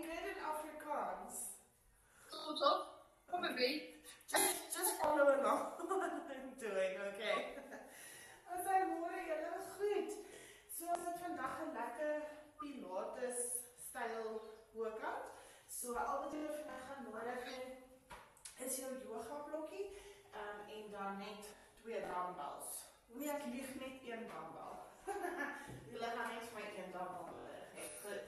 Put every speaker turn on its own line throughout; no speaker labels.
we good in Afrikaans?
Sort of, probably.
Just follow along what I'm doing, okay? As I môre julle goed. So ons het vandag 'n lekker Pilates style workout. So al wat julle vandag gaan nodig hê is jou yoga blokkie en dan net 2 dumbbells. Nee, ek lieg, net 1 dumbbell. Julle gaan net my 1 dumbbell nodig hê. Goed.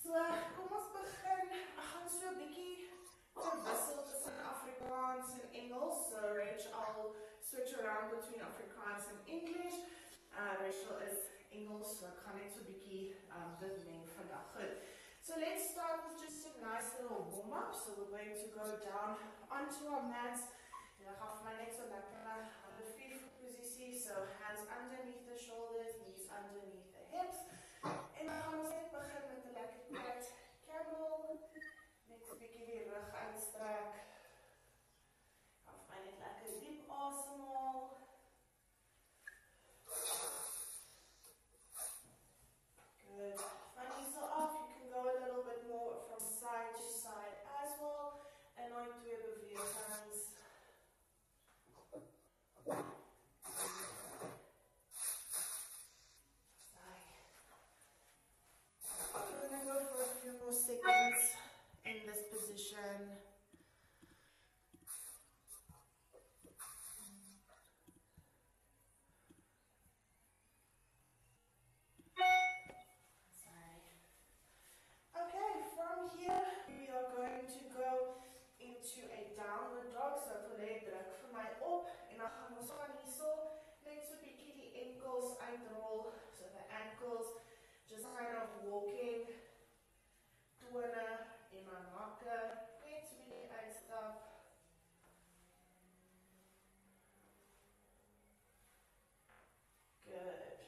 So kom ons begin. Ek gaan so 'n bietjie verwissel tussen Afrikaans en Engels. So Rachel, I'll switch around between Afrikaans and English. Rachel is Engels, so ek gaan net so 'n bietjie dit meng vandag. Goed. So let's start with just a nice little warm-up. So we're going to go down onto our mats. Jy gaan vir my net so lekker aan 'n free posisie. So hands underneath the shoulders, knees underneath the hips. En dan gaan ons net begin met 'n lekker cat camel. Net 'n bietjie die rug uitstrek. Gaan vir my net lekker diep asemhaal. Good. Van hier so af, you can go a little bit more from side to side as well. En nooit 2 bewegings. We're going to go for a few more seconds in this position. Okay, from here we are going to go into a downward dog. So ek wil hê druk vir my op en dan gaan ons van hierso net so 'n bietjie die enkels uitrol. So the ankles just kind of walking tone in my nakke. Net so 'n bietjie uitstap. Good.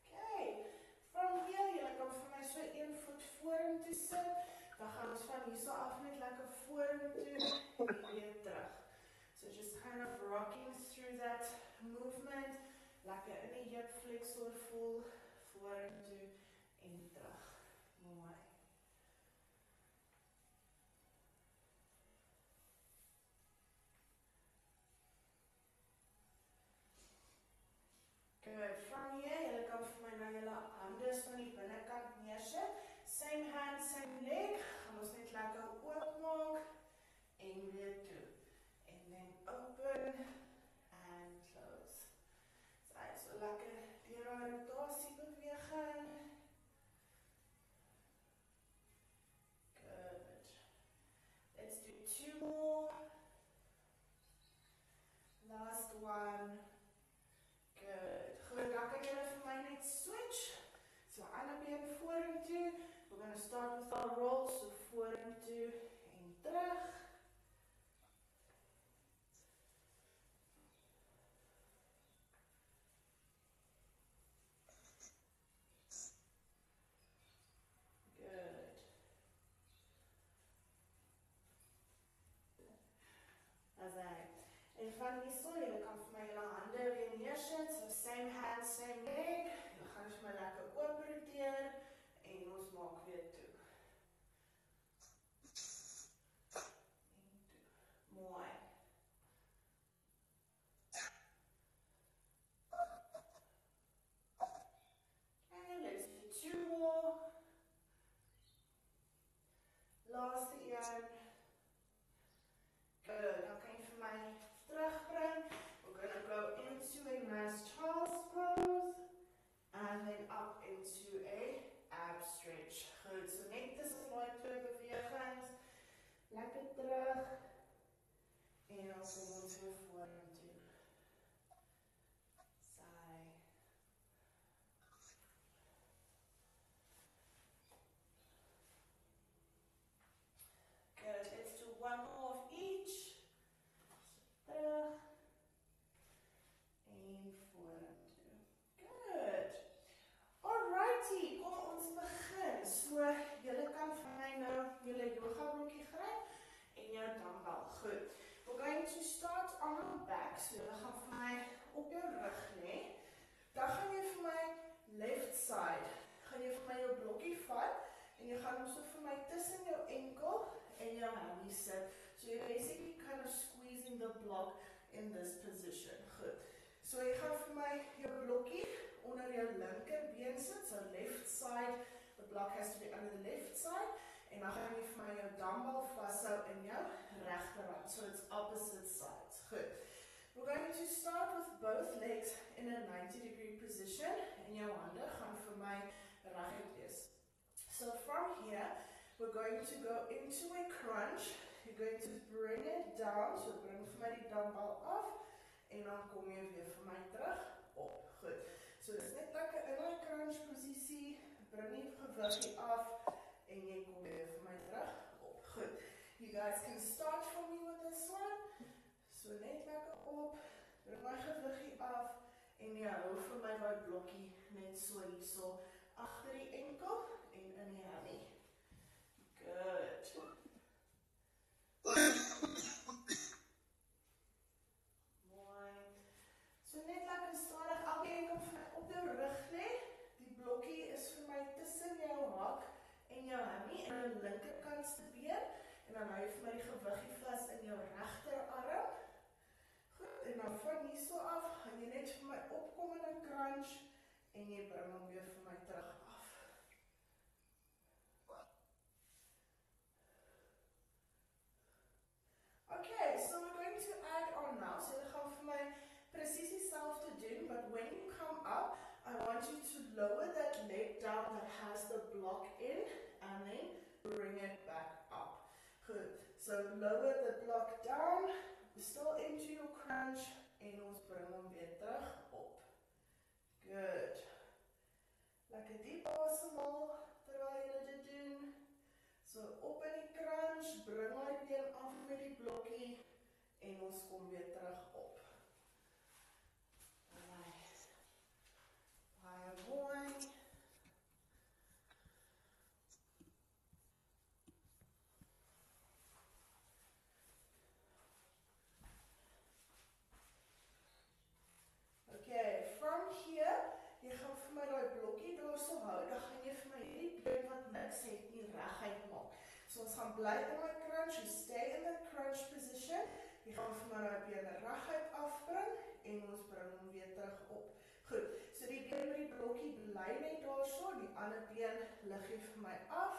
Okay. From here, jy kan vir my so 1 voet vorentoe sit. Dan gaan ons van hierso af net lekker vorentoe en weer terug. So just kind of rocking through that movement. Lekker in die hip flexor voel, vorentoe en terug. Mooi. Good. From here, jy kan vir my nou julle hande van die binnekant neersit. Same hand, same leg. Gaan ons net lekker oopmaak en weer toe. And then open and close. So lekker die rotasie beweging. Good. Let's do 2 more. Last one. Good. Goed, dan kan julle vir my net switch. So ander been vorentoe. We're going to start with our roll. So vorentoe en terug. Good. Asai. En van hierso, jy kan vir my julle hande weer neersit. So same hand, same leg. Jy gaan vir my lekker oop roteer en ons maak weer toe. En toe. Mooi. And let's do 2 more. Laaste een. Good. Dan kan jy vir my terugbring. We're going to go into a nice child's pose and then up into a ab stretch. Goed, so net tussen daai 2 bewegings. Lekker terug. En ons kom ons weer vorentoe. Saai. Good. En jy gaan hom so vir my tussen jou enkel en jou hammy sit. So you're basically kind of squeezing the block in this position. Goed. So jy gaan vir my jou blokkie onder jou linkerbeen sit, so left side, the block has to be under the left side, en dan gaan jy vir my jou dumbbell vashou in jou regterhand, so it's opposite sides. Goed. We're going to start with both legs in a 90-degree position, en jou hande gaan vir my reguit wees. So from here, we're going to go into a crunch. You're going to bring it down, so bring vir my die dumbbell af, en dan kom jy weer vir my terug op. Goed. So dis net lekker in die crunch posisie, bring die gewiggie af, en jy kom weer vir my terug op. Goed. You guys can start for me with this one. So net lekker op, bring my gewiggie af, en jy hou vir my die blokkie net so hierso, agter die enkel, en in die hammy. Good. So net lekker stadig, elke enkel op jou rug lê. Die blokkie is vir my tussen jou hak en jou hammy en jou linkerkantste been. En dan hou jy vir my die gewiggie vas in jou regterarm. Goed, en dan van hierso af, gaan jy net vir my opkom in 'n crunch en jy bring hom weer vir my terug af. Okay, so we're going to add on now. So jy gaan vir my presies dieselfde doen, but when you come up, I want you to lower that leg down that has the block in, and then bring it back up. Good. So lower the block down, still into your crunch, en ons bring hom weer terug op. Good. Lekker diep asemhaal terwyl jy dit doen. So op in die crunch, bring my been af met die blokkie, en ons kom weer terug op. Alright. Baie mooi. Okay, from here, jy gaan vir my die blokkie daar so hou, dan gaan jy vir my hierdie been wat niks het nie reguit maak. So ons gaan bly in my crunch, you stay in the crunch position, jy gaan vir my die been reguit afbring, en ons bring hom weer terug op. Goed, so die been met die blokkie bly net daar so, die ander been lig jy vir my af,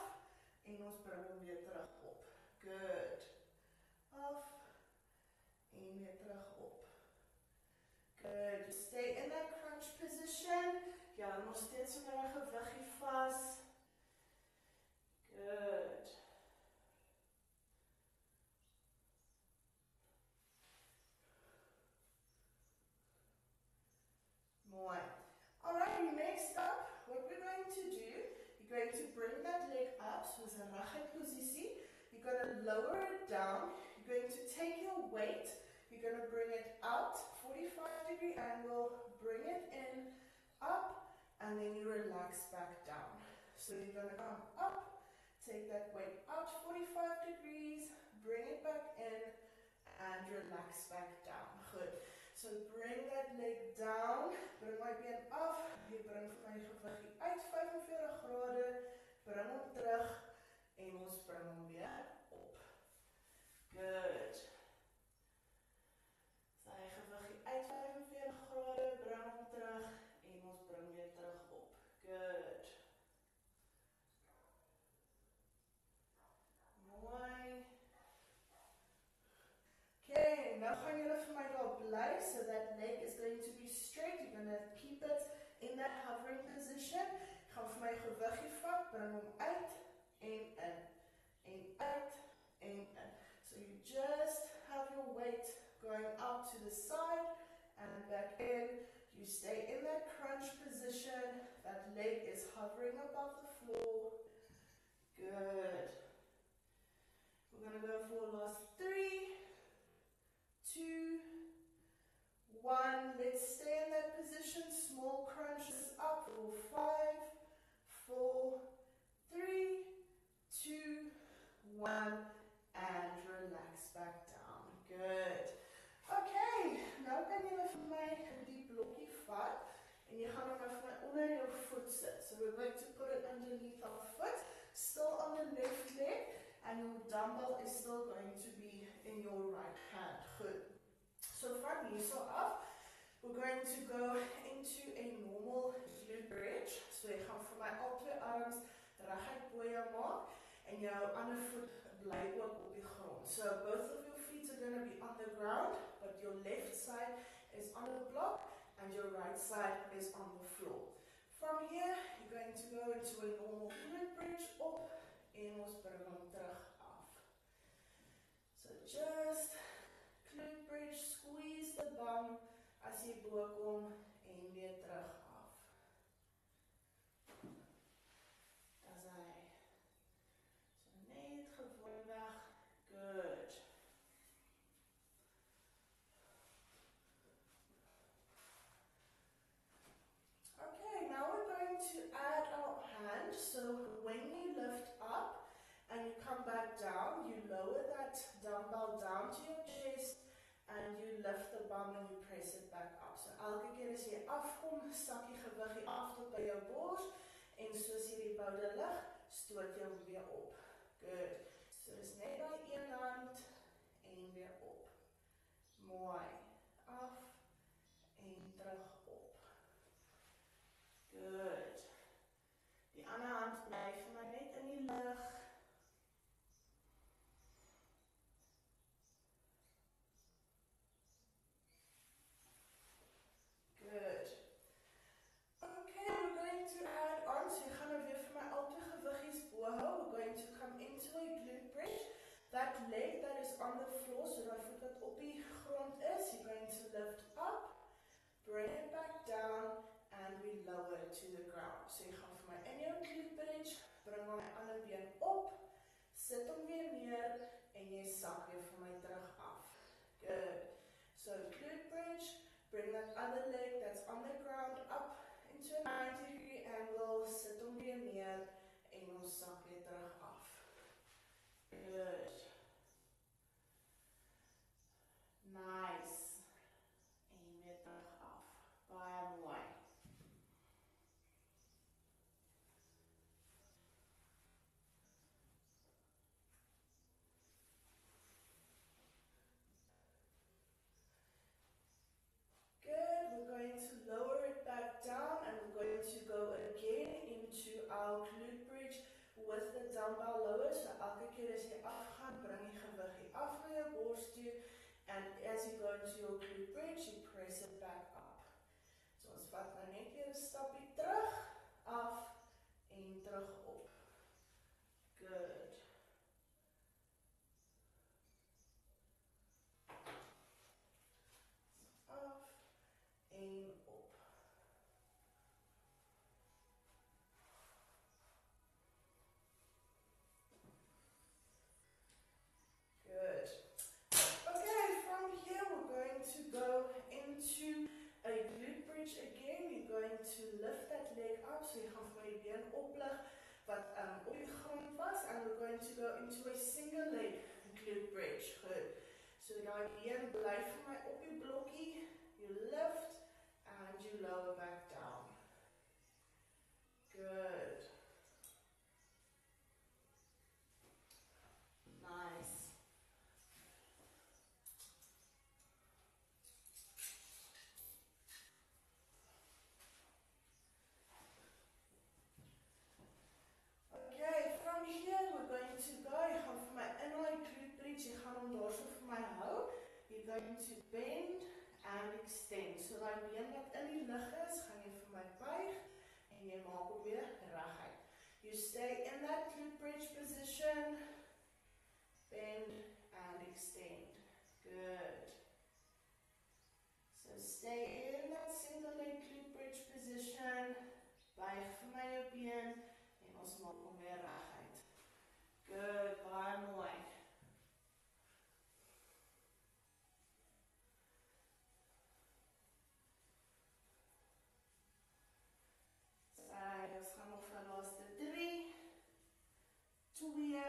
en ons bring hom weer terug op. Good. Af, en weer terug op. Good. Stay in that crunch position. Ja, nog steeds met my gewiggie vas. Good. Mooi. Alright, next up, what we're going to do, you're going to bring that leg up, so it's a reguit posisie. You're going to lower it down. You're going to take your weight. You're going to bring it out, 45-degree angle, bring it in, up, and then you relax back down. So you're going to come up, take that weight out 45 degrees, bring it back in, and relax back down. Good. So bring that leg down, bring my been af, jy bring vir my gewiggie uit 45 grade, bring hom terug, en ons bring hom weer op. Good. Sy gewiggie uit 45 grade, bring hom terug, en ons bring weer terug op. Good. Mooi. Okay, nou gaan julle vir my daar bly, so that leg is going to be straight. You're going to keep it in that hovering position. Gaan vir my gewiggie vat, bring hom uit, en uit, en in. So you just have your weight going out to the side and back in. You stay in that crunch position. That leg is hovering above the floor. Good. We're going to go for last 3, 2, 1. Let's stay in that position. Small crunches up for 5, 4, 3, 2, 1. And relax back down. Good. Okay, nou kan jy vir my die blokkie vat en jy gaan hom vir my onder jou voet sit. So we're going to put it underneath our foot. Still Good. So from here so af, we're going to go into a normal glute bridge. So jy gaan vir my al twee arms reguit bo jou maak en jou ander voet bly ook op die grond. So both of your feet are going to be on the ground, but your left side is on the block and your right side is on the floor. From here, you're going to go into a normal glute bridge op en ons bring hom terug af. So just glute bridge, squeeze the bum as jy bo kom en weer terug af. Dis hy. So net gewoonweg. Good. Okay, now we're going to add our hand. So when you lift up and you come back down, you lower that dumbbell down to your chest and you lift the bum and you press it back up. So elke keer as jy afkom, sak die gewig hier af tot by jou bors en soos jy die boude lig, stoot jy hom weer op. Good. So dis net daai een hand en weer op. Mooi. Af en terug op. Good. Die ander hand bly vir my net in die lug. Good. Okay, we're going to add on. So jy gaan nou weer vir my al twee gewiggies bo hou. We're going to come into a glute bridge. That leg that is on the floor, so daai voet wat op die grond is, you're going to lift up, bring it back down, and we lower it to the ground. So jy gaan vir my in jou glute bridge, bring my ander been op, sit hom weer neer, en jy sak weer vir my terug af. Good. So glute bridge, bring that other leg that's on the ground up into a 90-degree angle, sit hom weer neer, en ons sak weer terug af. Good. Nice. En weer terug af. Baie mooi. Good. We're going to lower it back down and we're going to go again into our glute bridge with the dumbbell lower. So elke keer as jy afgaan, bring die gewig hier af na jou bors toe. And as you go into your glute bridge, you press it back up. So ons vat nou net weer 'n stapie terug, af en terug op. Good. Af en op. Good. Okay, from here we're going to go into a glute bridge again. You're going to lift that leg up, so jy gaan vir my die been oplig wat op die grond was, and we're going to go into a single leg glute bridge. Good. So daai been bly vir my op die blokkie. You lift and you lower back down. Good. Nice. Okay, from here we're going to go. Jy gaan vir my inlaai glute bridge, jy gaan hom daarso vir my hou. You're going to bend and extend. So daai been wat in die lug is, gaan jy vir my buig en jy maak hom weer reguit. You stay in that glute bridge position. Bend and extend. Good. So stay in that single leg glute bridge position. Buig vir my jou been en ons maak hom weer reguit. Good, baie mooi. Ons gaan nog vir die laaste 3, 2,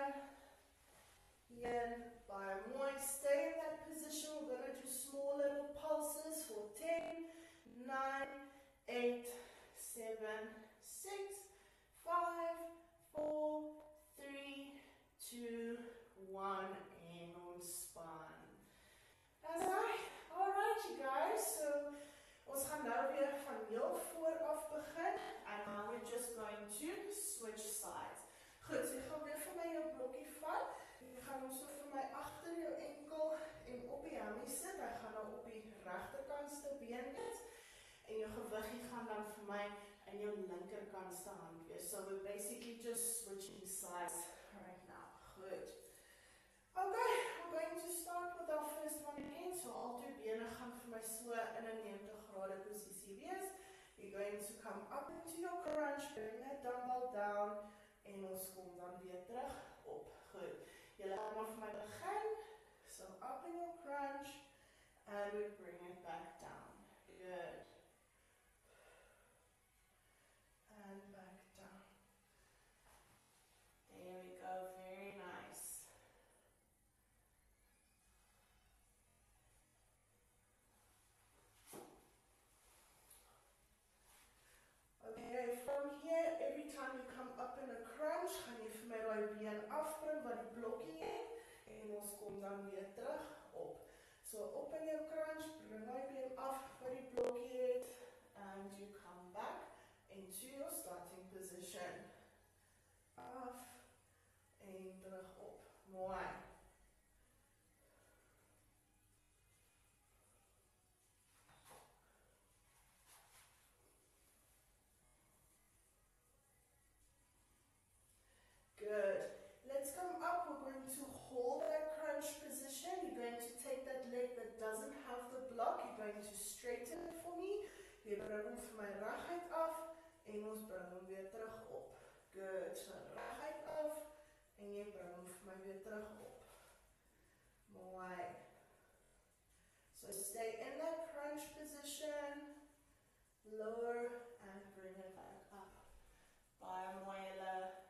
1, baie mooi. Stay in that position. We're going to do small little pulses for 10, 9, 8, 7, 6, 5, 4, gaan hom so vir my agter jou enkel en op die hammy sit. Hy gaan nou op die regterkantste been wees en jou gewiggie gaan dan vir my in jou linkerkantste hand wees. So we're basically just switching sides right now. Good. Okay, we're going to start with our first one again. So al twee bene gaan vir my so in 'n 90-grade posisie wees. You're going to come up into your crunch, bring that dumbbell down en ons kom dan weer terug op. Goed. Julle gaan maar vir my begin. So up in your crunch and we bring it back down. Good. And back down. There we go. Very nice. Okay, from here, every time you come up in a crunch, gaan jy vir my daai been afbring wat die blokkie het en ons kom dan weer terug op. So op in jou crunch, bring daai been af wat die blokkie het and you come back into your starting position. Af en terug op. Mooi. Good. Let's come up. We're going to hold that crunch position. You're going to take that leg that doesn't have the block. You're going to straighten it for me. Jy bring hom vir my reguit af en ons bring hom weer terug op. Good. So reguit af en jy bring hom vir my weer terug op. Mooi. So stay in that crunch position. Lower and bring it back up. Baie mooi julle.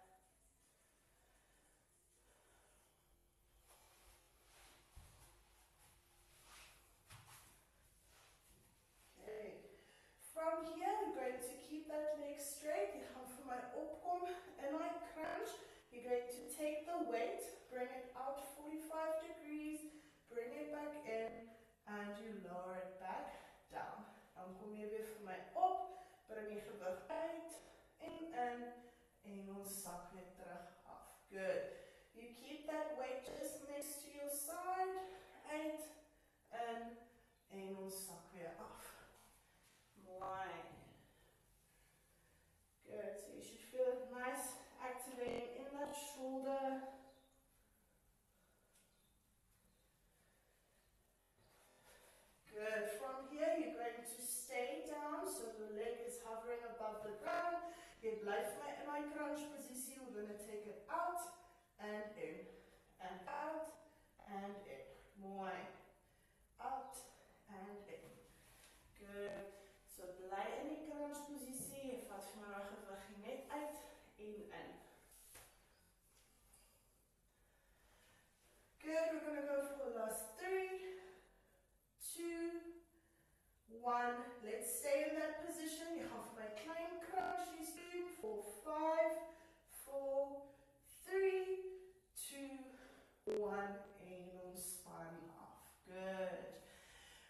From here, we're going to keep that leg straight. You gaan vir my opkom in my crunch. You're going to take the weight, bring it out 45 degrees, bring it back in, and you lower it back down. Dan kom jy weer vir my op, bring jy gewig uit, en ons sak weer terug af. Good. You keep that weight just next to your side, uit, en ons sak weer af. Line. Good. So you should feel it nice, activating in that shoulder. Good. From here, you're going to stay down, so the leg is hovering above the ground. Jy bly in my crunch posisie. We're going to take it out and in, and out and in. Mooi. Out and in. Good. So bly in die crunch posisie, jy vat vir my gewig net uit en in. Good, we're going to go for the last 3, 2, 1. Let's stay in that position. Jy gaan vir my klein crunchies doen for 5, 4, 3, 2, 1 en ons span af. Good.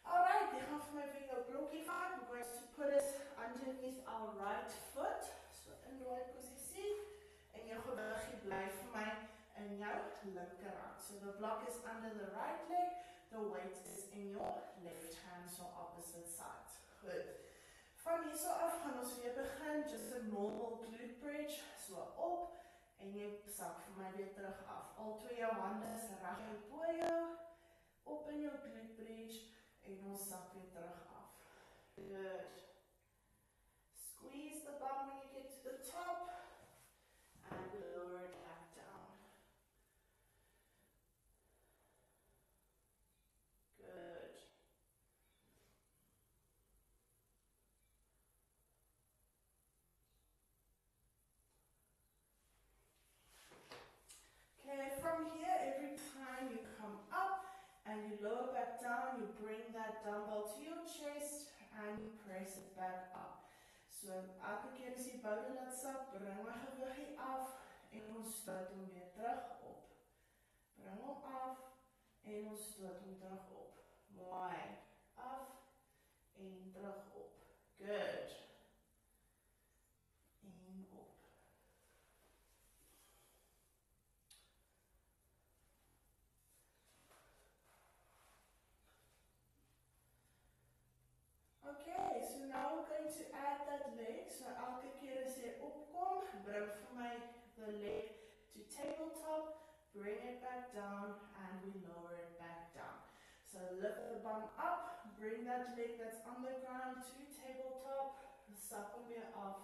Alright, jy gaan vir my weer jou blokkie vat. We're going to put it underneath our right foot. So in die posisie. En jou gewiggie bly vir my in jou linkerhand. So the block is under the right leg. The weight is in your left hand, so opposite sides. Goed. Van hier so af gaan ons weer begin. Just a normal glute bridge. So op. En jy sak vir my weer terug af. Al twee jou hande is reg bo jou. Op in jou glute bridge. En ons sak weer terug af. Good. Squeeze the bum when you get to the top. And lower it back down. Good. Okay, from here, every time you come up, and you lower back down, you bring that dumbbell to your chest and you press it back up. So elke keer as jy boude laat sak, bring my gewiggie af en ons stoot hom weer terug op. Bring hom af en ons stoot hom terug op. Mooi. Af en terug op. Good. En op. the leg to tabletop, bring it back down, and we lower it back down. So lift the bum up, bring that leg that's on the ground to tabletop, sak hom weer af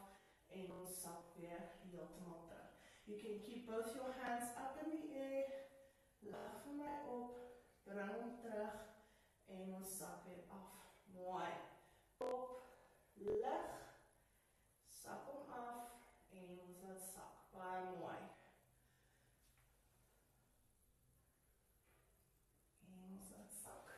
en ons sak weer heeltemal terug. You can keep both your hands up in the air, lig vir my op, bring hom terug en ons sak weer af. Mooi. Op, lig, sak hom af en ons laat sak. Baie mooi. En ons laat sak.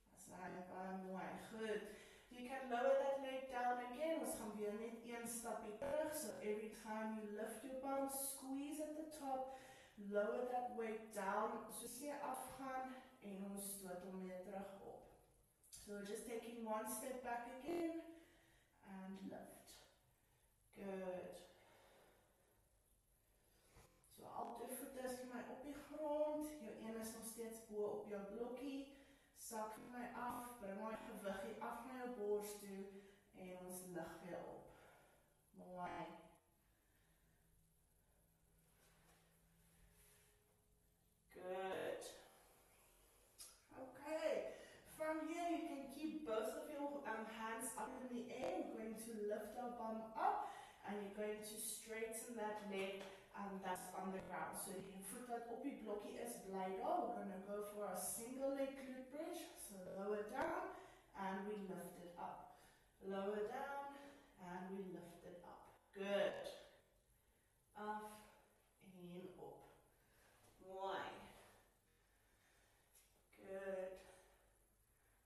Dis baie mooi. Goed. You can lower that leg down again. Ons gaan weer net een stapie terug. So every time you lift your bum, squeeze at the top, lower that weight down. Soos jy afgaan en ons stoot hom weer terug op. So we're just taking one step back again and lift. Good. So al twee voete is vir my op die grond. Jou een is nog steeds bo op jou blokkie. Sak vir my af, bring my gewiggie af na jou bors toe en ons lig weer op. Mooi. Good. Okay. From here you can keep both of your hands up in the air. We're going to lift our bum up and you're going to straighten that leg that's on the ground. So die voet wat op die blokkie is, bly daar. We're going to go for a single leg glute bridge. So lower down and we lift it up. Lower down and we lift it up. Good. Af en op. Mooi. Good.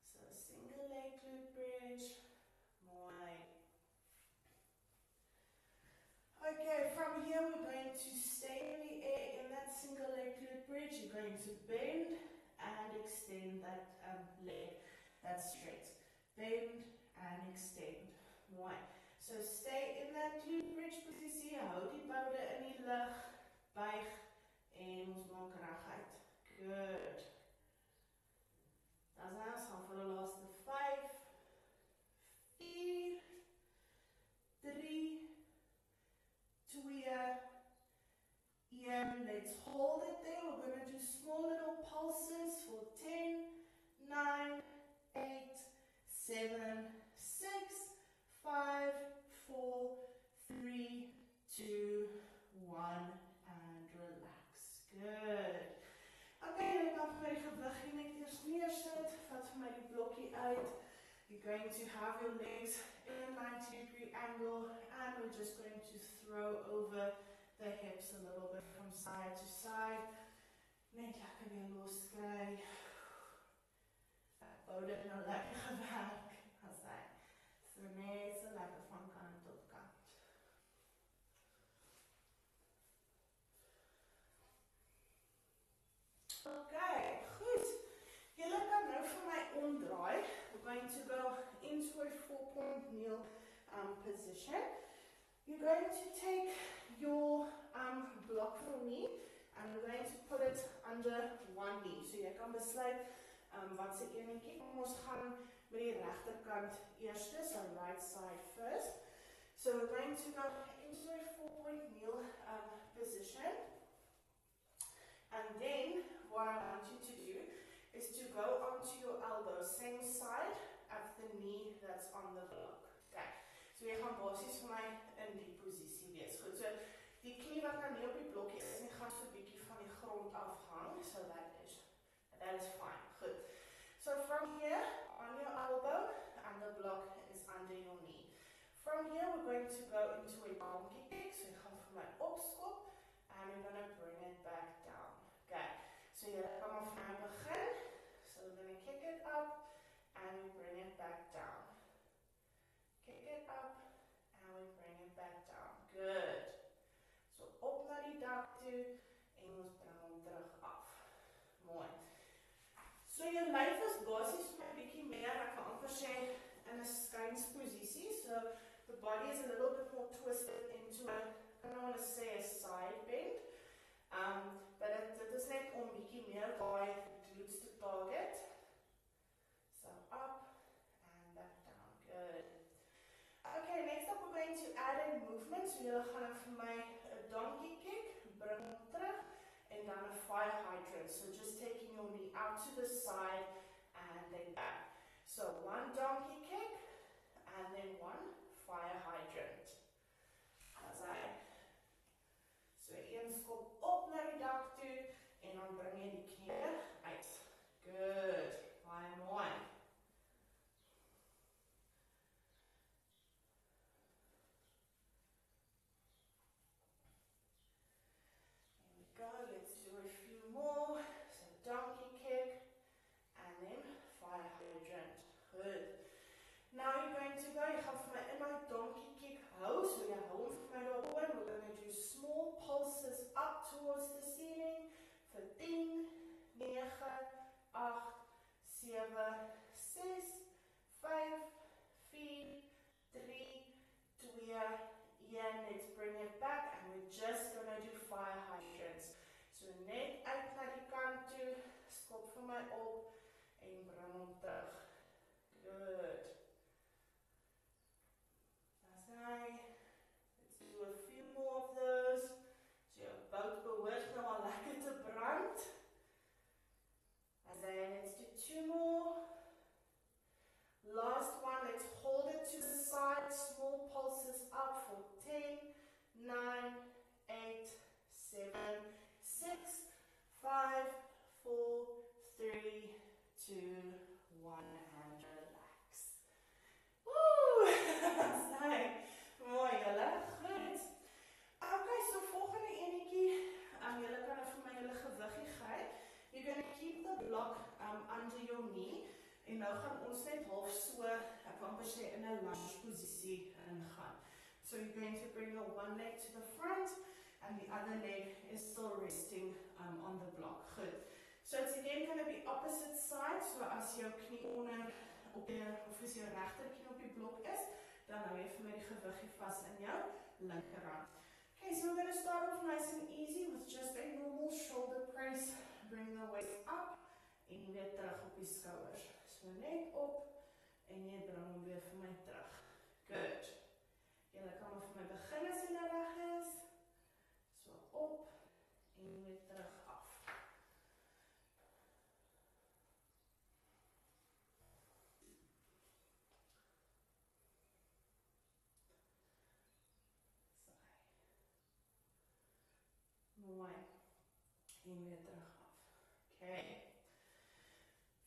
So single leg glute bridge. Mooi. Okay, from here we're going to stay in the air in that single leg glute bridge. You're going to bend and extend that leg that's straight. Bend and extend. Mooi. So stay in that glute bridge posisie. Hou die boude in die lug. Buig en ons maak reguit. Good. Dan ons gaan vir die laaste 5, 4, 3, 2, 1. Let's hold it there. We're going to do small little pulses for 10, 9, 8, 7, 6, 5, 4, 3, 2, 1, and relax. Good. Okay, dan kan vir my die gewiggie net eers neersit. Vat vir my die blokkie uit. You're going to have your legs in a 90-degree angle and we're just going to throw over the hips a little bit from side to side. Net lekker weer loskry. Bou dit nou lekker gewerk. As hy. So net so lekker van kant tot kant. Okay, goed. Julle kan nou vir my omdraai. We're going to go into a 4-point kneel position. You're going to take your block from me and we're going to put it under one knee. So jy kan besluit wat se enetjie. Ons gaan met die regterkant eers, so right side first. So we're going to go into a 4-point kneel position. And then what I want you to do is to go onto your elbow, same side of the knee that's on the block. Okay. So jy gaan basies vir my in die posisie wees. Goed. So die knie wat nou nie op die blokkie is, nie gaan so 'n bietjie van die grond afhang. So that is fine. Good. So from here on your elbow and the block is under your knee. From here we're going to go into a donkey kick. So jy gaan vir my opskop and we're going to bring it back down. Okay. So you come off my begin. So we're going to kick it up and we bring it back down. Kick it up and we bring it back down. Good. So op na die dak toe en ons bring hom terug af. Mooi. So jou lyf is basies vir 'n bietjie meer, ek kan amper sê in 'n skuinsposisie. So the body is a little bit more twisted into a, I don't want to say a side bend. But dit is net om bietjie meer daai glutes te target. So up and back down. movement. So julle gaan vir my 'n donkey kick, bring hom terug, and dan 'n fire hydrant. So just taking your knee out to the side and then back. So one donkey kick and then one fire hydrant. As hy. So een skop op na die dak toe en dan bring jy die knie uit. Good. Baie mooi. Go, let's do a few more. So donkey kick and then fire hydrant. Good. Now you're going to go, you gaan vir my in my donkey kick hou. So jy hou hom vir my daaroor. We're going to do small pulses up towards the ceiling vir 10, 9, 8, 7, 6, 5, 4, 3, 2, 1. Let's bring it back and we're just going to do fire hydrants. So net uit na die kant toe, skop vir my op en bring hom terug. Good. That's right. Let's do a few more of those. So jou bout behoort nou al lekker te brand. And then let's do 2 more. Last one, let's hold it to the side, small pulses up for 10, 9, 8, 7, 6, 5, 4, 3, 2, 1, and relax. Woo! Sy, mooi julle, goed. Okay, so volgende enetjie, julle kan vir my julle gewiggie gee. You're going to keep the block under your knee. En nou gaan ons net half so, ek wil amper sê in 'n lunge posisie ingaan. So you're going to bring your one leg to the front and the other leg is still resting on the block. Goed. So it's again going to be opposite side. So as jou knie onder op die, of as jou regter knie op die blok is, dan hou jy vir my die gewiggie vas in jou linkerhand. Okay, so we're going to start off nice and easy with just a normal shoulder press. Bring the waist up en weer terug op die skouers. So net op en jy bring hom weer vir my terug. Good. Julle kan maar vir my begin as julle reg is. So op en weer terug af. Mooi. En weer terug af. Okay.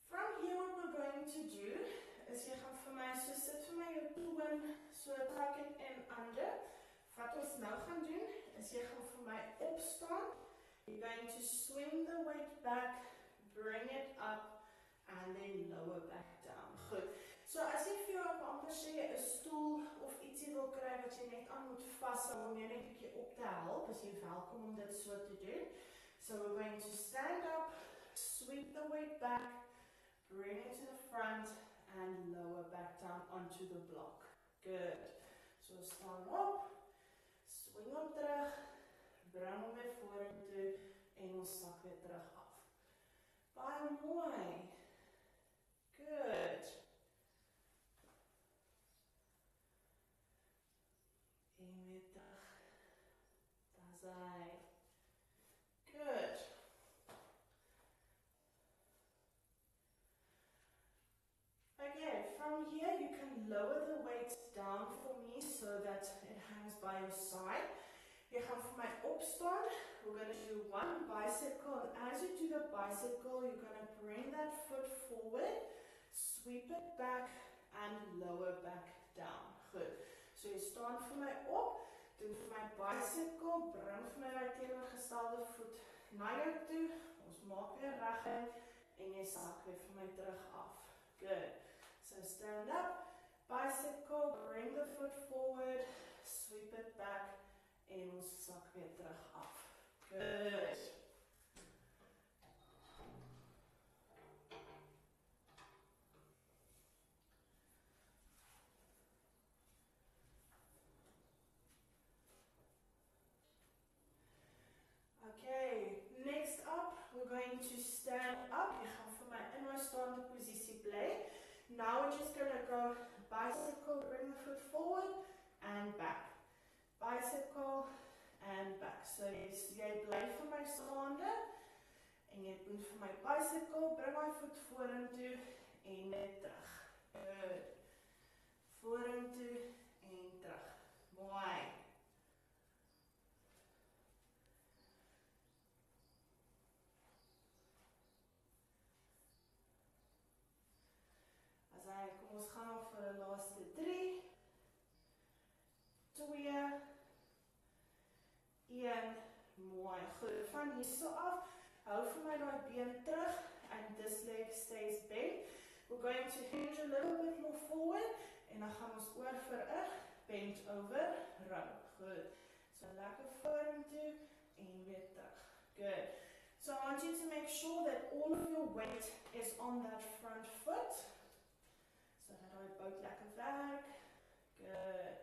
From here what we're going to do is jy gaan vir my, so sit vir my jou toon, so trek het in under. Wat ons nou gaan doen, is jy gaan vir my opstaan. You're going to swing the weight back, bring it up, and then lower back down. Goed. So as jy vir jou amper sê, 'n stoel of ietsie wil kry wat jy net aan moet vashou om jy net 'n bietjie op te help, is jy welkom om dit so te doen. So we're going to stand up, sweep the weight back, bring it to the front and lower back down onto the block. Good. So staan op, swing hom terug, bring hom weer vorentoe en ons sak weer terug af. Baie mooi. Good. En weer terug. Daar's hy. Good. Okay, from here you can lower the weight down for me so that it hangs by your side. Jy gaan vir my opstaan. We're going to do one bicycle, and as you do the bicycle, you're going to bring that foot forward, sweep it back and lower back down. Goed. So jy staan vir my op, doen vir my bicycle, bring vir my die teenoorgestelde voet na jou toe. Ons maak weer reguit en jy sak weer vir my terug af. Good. So stand up, bicycle, bring the foot forward, sweep it back en ons sak weer terug af. Good. Okay, next up, we're going to stand up. Jy gaan vir my in my staande posisie bly. Now we're just going to go bicycle, bring the foot forward and back. En jy doen vir my bicycle, bring my voet vorentoe en net terug. Good. Vorentoe en terug. Mooi. Kom ons gaan al vir die laaste 3, 2, 1, mooi, goed, van hierso af, hou vir my die been terug, and this leg stays bent. We're going to hinge a little bit more forward, en dan gaan ons oor vir 'n bent over row, goed. So lekker vorentoe, en weer terug, good. So I want you to make sure that all of your weight is on that front foot, so dat hy bout lekker werk. Good.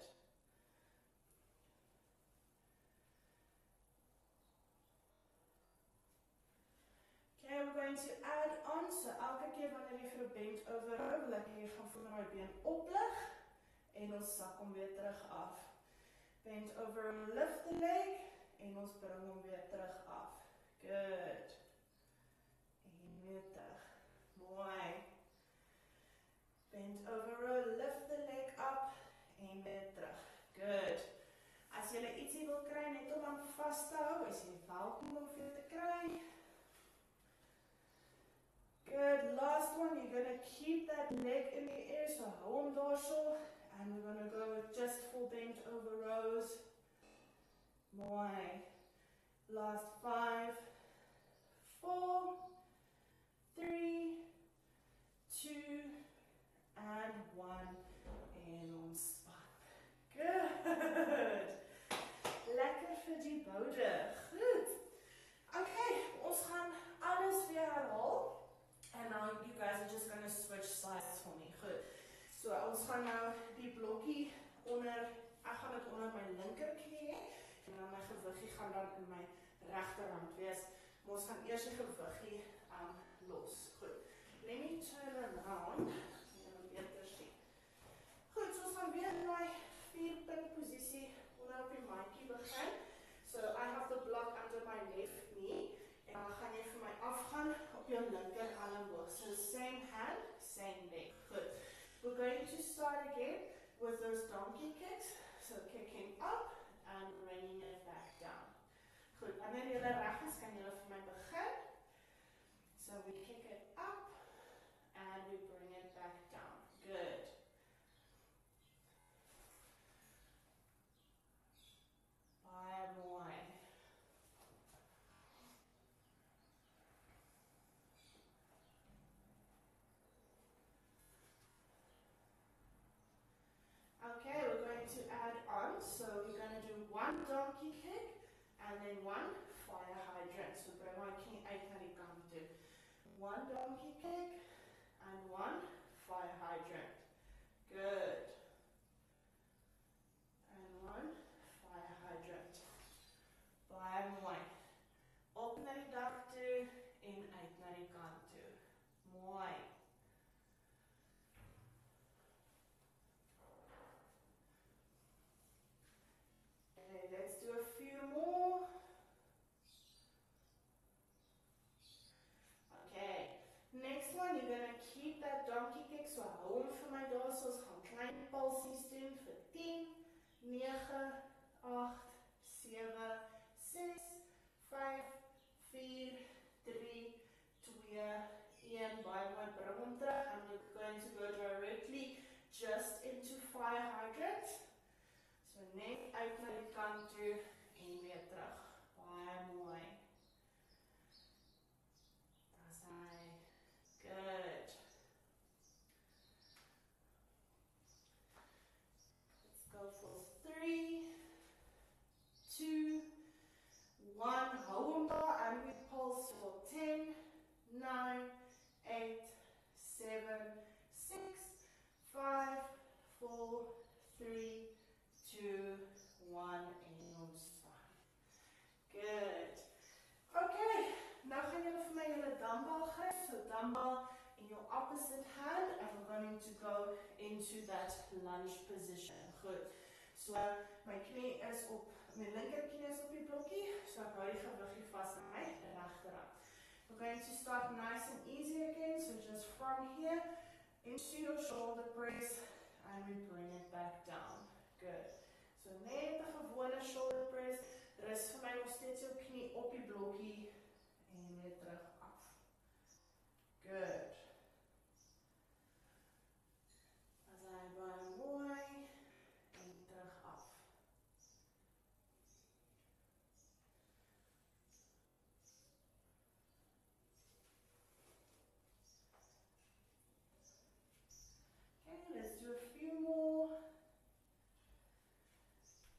Okay, we're going to add on, so elke keer wanneer jy vir 'n bent over row, wil ek jy gaan voel my been oplig, en ons sak hom weer terug af. Bend over and lift the leg, en ons bring hom weer terug af. Good. En weer terug. Mooi. Bend over row, lift the leg up, en weer terug. Good. As jy ietsie wil kry, net om hom vas te hou, is jy welkom om vir te kry. Good. Last one, you're going to keep that leg in the air, so hou hom daarso, and we're going to go just full bent over rows. Mooi. Last 5, 4, 3, 2, and 1, en ontspan. Good. Lekker vir die boude. Goed. Okay, ons gaan alles weer herhaal. And now you guys are just going to switch sides for me. Goed. So ons gaan nou die blokkie onder, ek gaan dit onder my linkerknie hê, en dan my gewiggie gaan dan in my regterhand wees. Maar ons gaan eers die gewiggie los. Goed. Let me turn around. Goed, so ons gaan weer in my 4-punt posisie onder op die maatjie begin. So I have the block under my left knee, en dan gaan jy vir my afgaan op jou linker armboog. So same hand, same leg. Good. We're going to start again with those donkey kicks. So kicking up and bringing it back down. Goed, wanneer jy reg is, kan jy vir my begin. So we kick it up and we bring it back down. Good. Baie mooi. Okay, we're going to add on. So we're going to do one donkey kick and then one fire hydrant. So bring my knie uit na die kant toe. One donkey kick and one fire hydrant. Good. And one fire hydrant. Baie mooi. Op na die dak toe en uit na die kant toe. Mooi. Okay, let's do a few more. Okay, next one, you're going to keep that donkey kick, so hou hom vir my daar, so ons gaan klein pulsies doen vir 10, 9, 8, 7, 6, 5, 4, 3, 2, 1, baie mooi, bring hom terug, and we're going to go directly just into fire hydrant. So net uit na die kant toe en weer terug. Baie mooi. Daar's hy. Good. Let's go for 3, 2, 1. Hou hom daar and we pulse for 10, 9, 8, 7, 6, 5, 4, 3, 2, 1, en ontspan. Good. Okay, nou gaan julle vir my julle dumbbell gryp. So dumbbell in your opposite hand, and we're going to go into that lunge position. Goed. So my knie is op, my linker knie is op die blokkie, so ek hou die gewiggie vas in my regterhand. We're going to start nice and easy again, so just from here into your shoulder press and we bring it back down. Good. So net 'n gewone shoulder press. Rus vir my nog steeds jou knie op die blokkie en weer terug af. Good. As hy baie mooi en terug af. Okay, let's do a few more.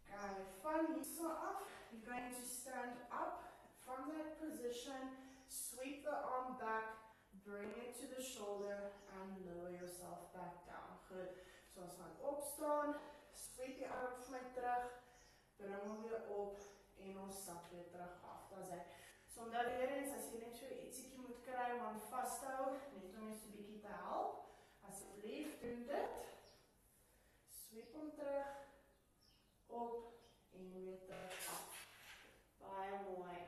Okay, from here off, you're going to stand up from that position, sweep the arm back, bring it to the shoulder and lower yourself back down. Good. So ons gaan opstaan, sweep die arm vir my terug, bring hom weer op en ons sak weer terug af. Daar's hy. So onthou weer eens, as jy net so ietsiekie moet kry om aan vas te hou, net om jy so 'n bietjie te help, asseblief doen dit. Sweep hom terug, op en weer terug af. Baie mooi.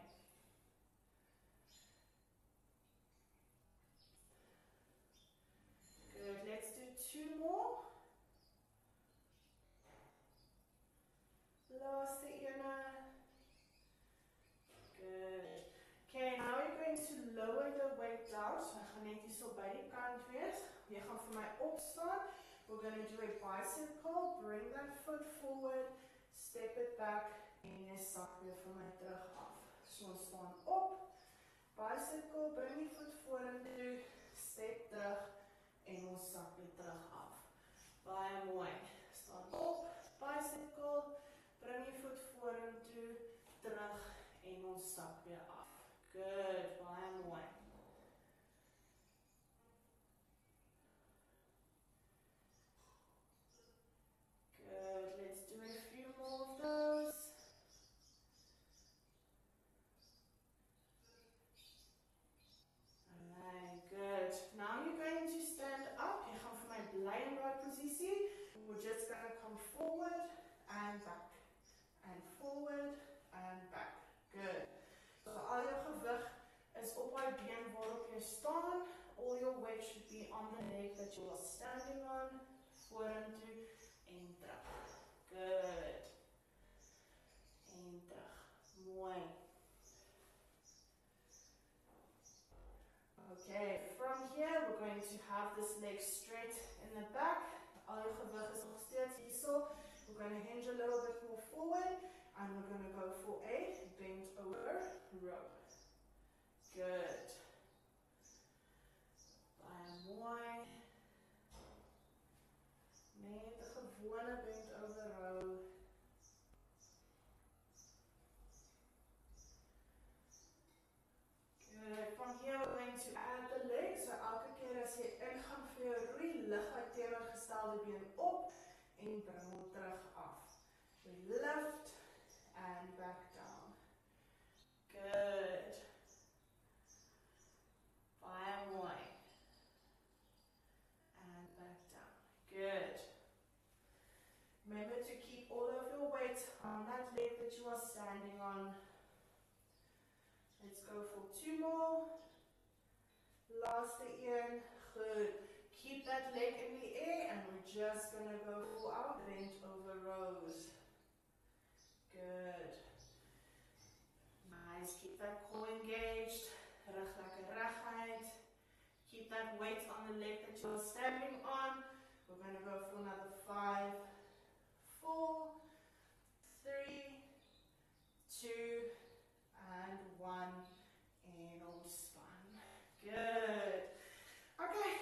Good, let's do 2 more. Laaste ene. Good. Okay, now you're going to lower the weight down. So ek gaan net hier so by die kant wees. Jy gaan vir my opstaan. We're going to do a bicycle. Bring that foot forward. Step it back. En jy sak weer vir my terug af. So ons staan op. Bicycle. Bring die voet vorentoe. Step terug. En ons sak weer terug af. Baie mooi. Staan op. Bicycle. Bring die voet vorentoe. Terug. En ons sak weer af. Good. Baie mooi. Good. Let's do a few more of those. Alright, good. Now you're going to stand up. Jy gaan vir my bly in daai posisie. We're just going to come forward and back. And forward and back. Good. So al jou gewig is op daai been waarop jy staan. All your weight should be on the leg that you are standing on. Vorentoe en terug. Good. En terug. Mooi. Okay, from here we're going to have this leg straight in the back. Al jou gewig is nog steeds hierso. We're going to hinge a little bit more forward and we're going to go for a bent over row. Good. Baie mooi. Net 'n gewone bent over row. Good. From here we're going to add the leg. So elke keer as jy ingaan vir jou roei, lig uit teenoorgestelde been op en bring hom terug af. We lift and back down. Good. Baie mooi. And back down. Good. Remember to keep all of your weight on that leg that you are standing on. Let's go for 2 more. Laaste een. Good. Keep that leg in the air and we're just going to go for our bent over rows. Good. Nice. Keep that core engaged. Rug lekker reguit. Keep that weight on the leg that you're standing on. We're going to go for another 5, 4, 3, 2, and 1. And ontspan. Good. Okay.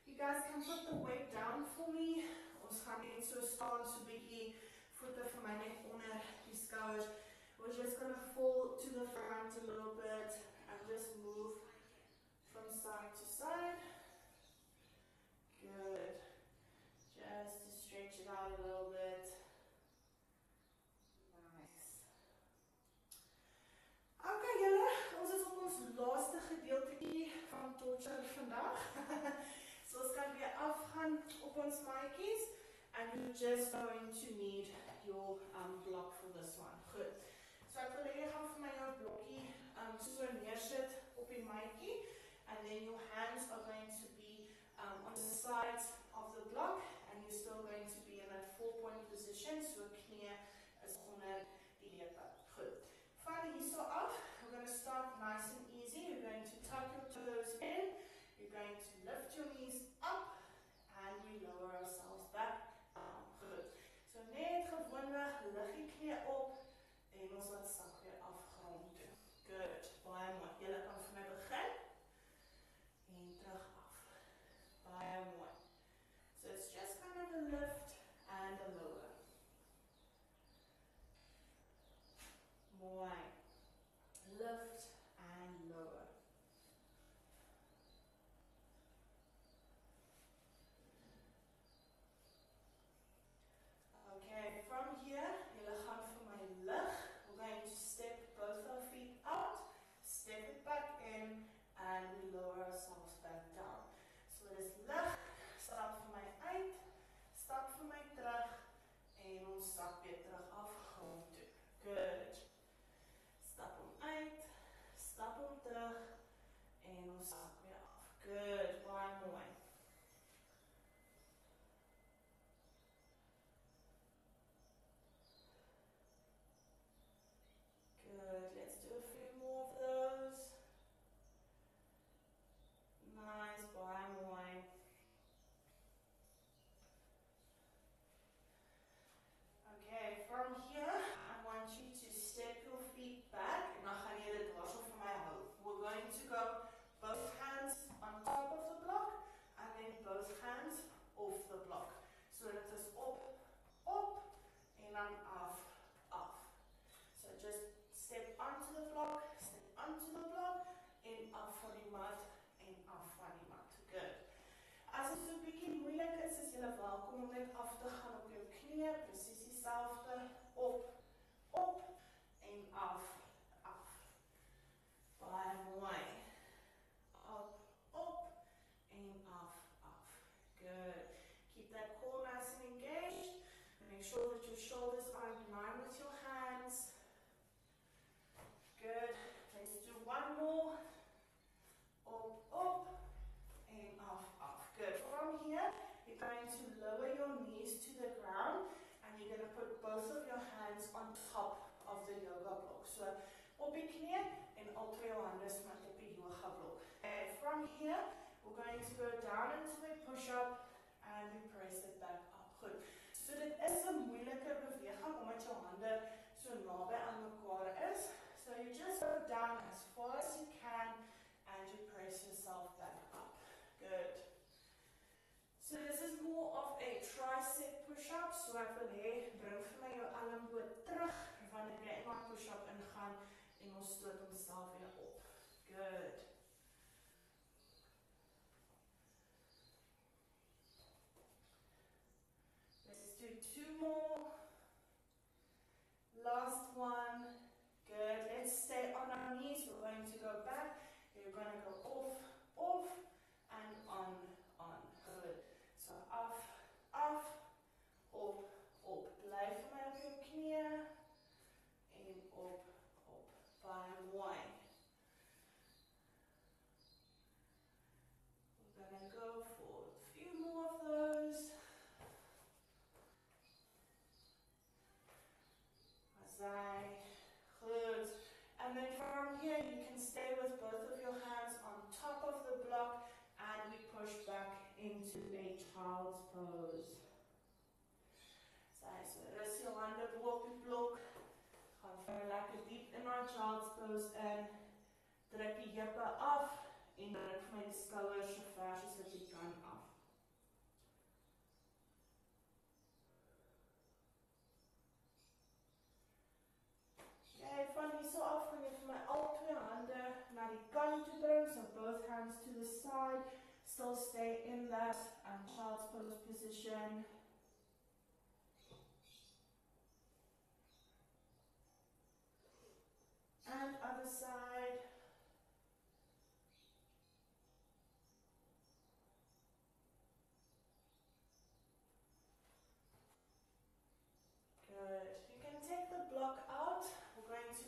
You guys can put the weight down for me. Ons gaan net so staan so bietjie voete vir my net onder die skouers. We're just going to fall to the front a little bit and just move from side to side. Good. Just to stretch it out a little bit. Nice. Okay, julle, ons is op ons laaste gedeeltjie van torture vandag. So ons kan weer afgaan op ons maatjies and you're just going to need your block for this one. Good. So ek wil hê jy gaan vir my jou blokkie so neersit op die maatjie, and then your hands are going to be on the sides of the block, and you're still going to be in that 4-point position, so knie is onder die heupe. Goed. Van hierso af, we're going to start nice and easy. You're going to tuck your toes in, you're going to lift your knees up, and we lower ourselves back down. Goed. So net gewoonlik lig die knie op en ons laat sak weer af grond toe. Good. Baie mooi. Julle kan vir my begin en terug af. Baie mooi. So it's just kind of a lift and a lower. Mooi. Lift and lower. Okay, from here, julle gaan vir my lig. We're going to step both our feet out, step it back in, and we lower ourselves back down. So dit is lig, stap vir my uit, stap vir my terug, en ons stap weer terug af grond toe. Good. Stap hom uit, stap hom terug, en ons stap weer af. Good, baie mooi. Good, let's do a few more of those. Nice, baie mooi. Okay, from here, I want you to step your feet back, en dan gaan jy dit dwarsel vir my hou. We're going to go both hands on top of the block, and then both hands off the block. So dit is op, en dan af. So just step onto the block, en af van die mat, en af van die mat. Good. As dit so 'n bietjie moeilik is julle welkom om net af te gaan op jou knie, presies dieselfde, op, en af. Baie mooi. Op, en af. Good. Keep that core nice and engaged, and make sure that your shoulders are in line with your hands. Good. Let's do one more. Up, and off. Good. From here, you're going to lower your knees to the ground, and you're going to put both of your hands on top of the yoga block. So, op die knie, en al twee jou hande smat op die yoga block. And from here, we're going to go down into a push-up, and we press it back up. Goed. So, dit is 'n moeilike beweging, omdat jou hande so naby aan mekaar is. So you just go down as far as you can, and you press yourself back up. Good. So this is more of a tricep push-up. So ek wil hê, bring vir my jou elmboog terug, wanneer jy in my push-up ingaan, en ons stoot homself weer op. Good. Let's do 2 more. Last one. Good. Let's stay on our knees. We're going to go back. You're going to go off, and on. Good. So off, op. Bly vir my op jou knie, en op. Baie mooi. We're going to go for a few more of those. Asai. Good. And then from here, you can stay with both of your hands on top of the block, and we push back into a child's pose. So rus jou hande bo op die blok. Gaan vir lekker diep in our child's pose in. Druk die heupe af, en druk vir my die skouers so ver soos wat jy kan af. Okay, van hierso af gaan jy vir my al twee hande na die kant toe bring, so both hands to the side, still stay in that child's pose position. And other side. Good. You can take the block out. We're going to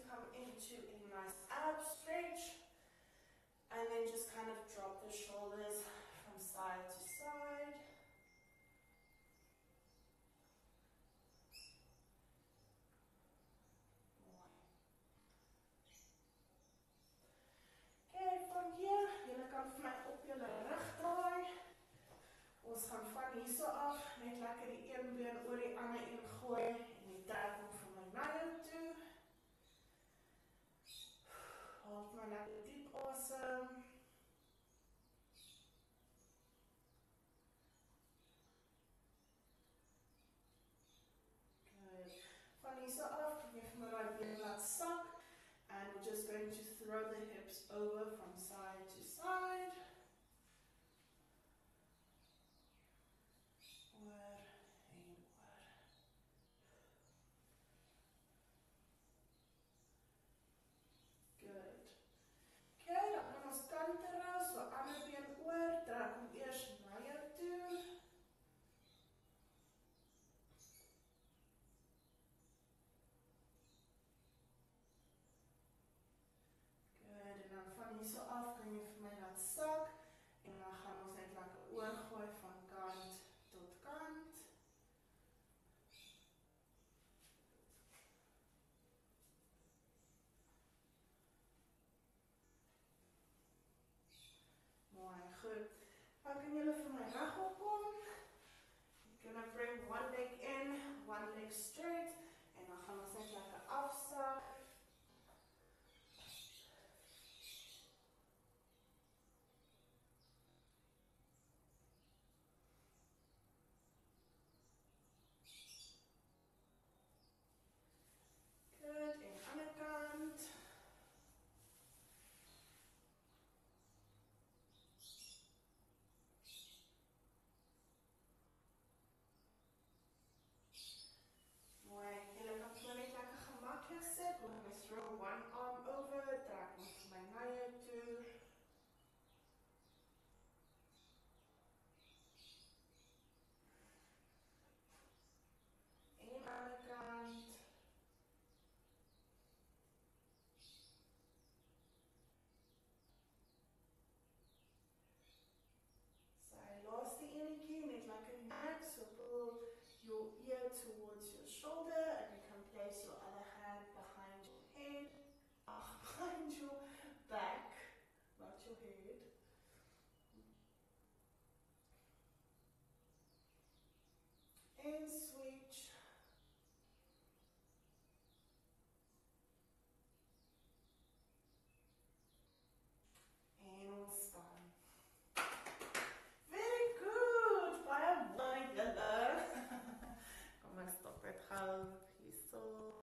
then just kind of drop the shoulders from side to side. Okay, van hier, julle kan vir my op julle rug draai. Ons gaan van hierso af net lekker die een been oor die ander een gooi en die trek hom vir my na jou toe. Haal maar lekker diep asem. Good. Van hierso af kan jy vir my daai been laat sak. And we're just going to throw the hips over from side to side. Oor en oor. Good. Okay, dan gaan ons kante rou, so ander been oor, trek hom eers na jou toe. Good, en dan van hierso af kan jy vir my laat sak, en dan gaan ons net lekker oorgooi van kant tot kant. Mooi, goed. Dan kan julle vir my